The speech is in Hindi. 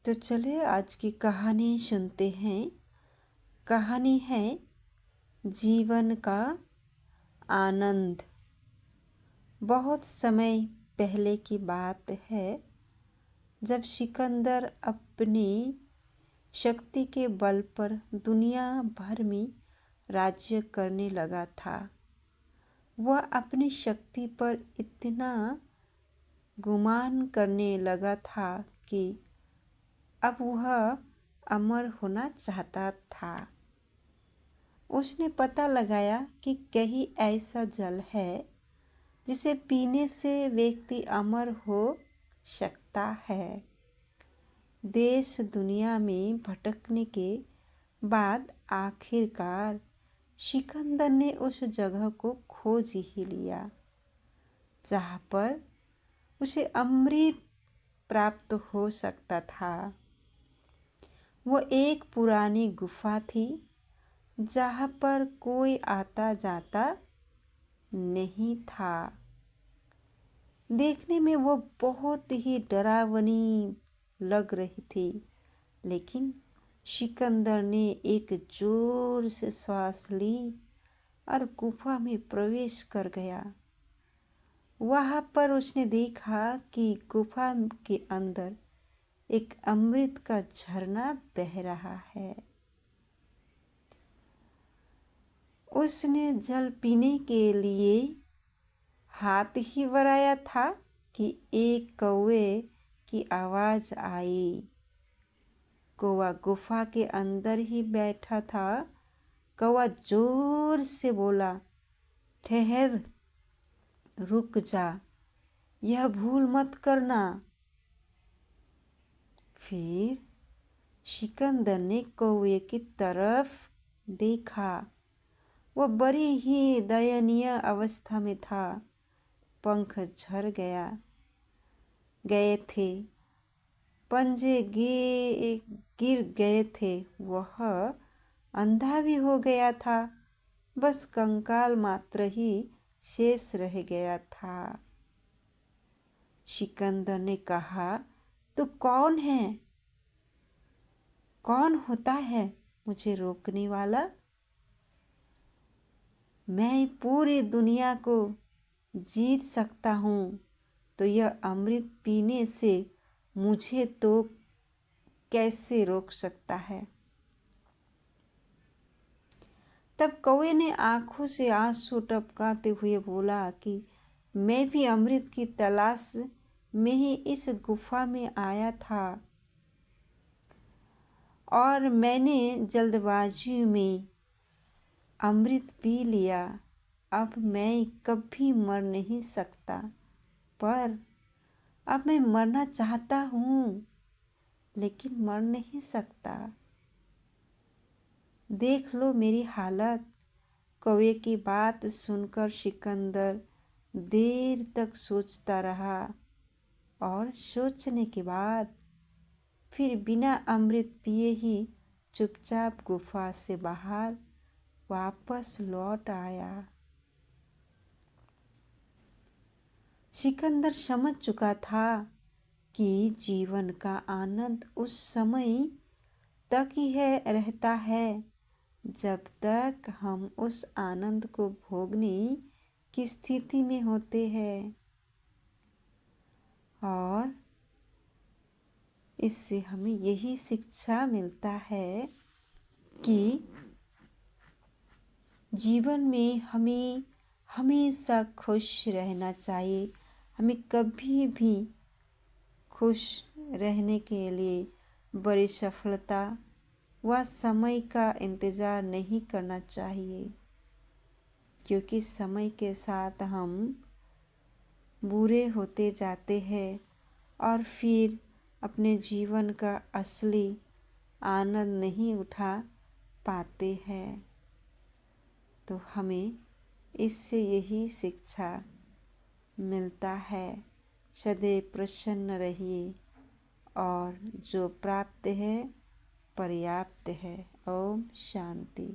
तो चले आज की कहानी सुनते हैं। कहानी है जीवन का आनंद। बहुत समय पहले की बात है, जब सिकंदर अपनी शक्ति के बल पर दुनिया भर में राज्य करने लगा था। वह अपनी शक्ति पर इतना गुमान करने लगा था कि अब वह अमर होना चाहता था। उसने पता लगाया कि कहीं ऐसा जल है जिसे पीने से व्यक्ति अमर हो सकता है। देश दुनिया में भटकने के बाद आखिरकार सिकंदर ने उस जगह को खोज ही लिया जहाँ पर उसे अमृत प्राप्त हो सकता था। वो एक पुरानी गुफा थी जहाँ पर कोई आता जाता नहीं था। देखने में वो बहुत ही डरावनी लग रही थी, लेकिन सिकंदर ने एक जोर से श्वास ली और गुफा में प्रवेश कर गया। वहाँ पर उसने देखा कि गुफा के अंदर एक अमृत का झरना बह रहा है। उसने जल पीने के लिए हाथ ही बढ़ाया था कि एक कौवे की आवाज़ आई। कौवा गुफा के अंदर ही बैठा था। कौवा जोर से बोला, ठहर, रुक जा, यह भूल मत करना। फिर सिकंदर ने कौवे की तरफ देखा। वह बड़ी ही दयनीय अवस्था में था। पंख झड़ गए थे, पंजे गिर गए थे। वह अंधा भी हो गया था। बस कंकाल मात्र ही शेष रह गया था। सिकंदर ने कहा, तू कौन है? कौन होता है मुझे रोकने वाला? मैं पूरी दुनिया को जीत सकता हूँ, तो यह अमृत पीने से मुझे तो कैसे रोक सकता है? तब कौवे ने आंखों से आंसू टपकाते हुए बोला कि मैं भी अमृत की तलाश में ही इस गुफा में आया था और मैंने जल्दबाजी में अमृत पी लिया। अब मैं कभी मर नहीं सकता, पर अब मैं मरना चाहता हूँ, लेकिन मर नहीं सकता। देख लो मेरी हालत। कौवे की बात सुनकर सिकंदर देर तक सोचता रहा और सोचने के बाद फिर बिना अमृत पिए ही चुपचाप गुफा से बाहर वापस लौट आया। सिकंदर समझ चुका था कि जीवन का आनंद उस समय तक ही रहता है जब तक हम उस आनंद को भोगने की स्थिति में होते हैं। और इससे हमें यही शिक्षा मिलता है कि जीवन में हमें हमेशा खुश रहना चाहिए। हमें कभी भी खुश रहने के लिए बड़ी सफलता व समय का इंतज़ार नहीं करना चाहिए, क्योंकि समय के साथ हम बुरे होते जाते हैं और फिर अपने जीवन का असली आनंद नहीं उठा पाते हैं। तो हमें इससे यही शिक्षा मिलता है, सदैव प्रसन्न रहिए और जो प्राप्त है पर्याप्त है। ओम शांति।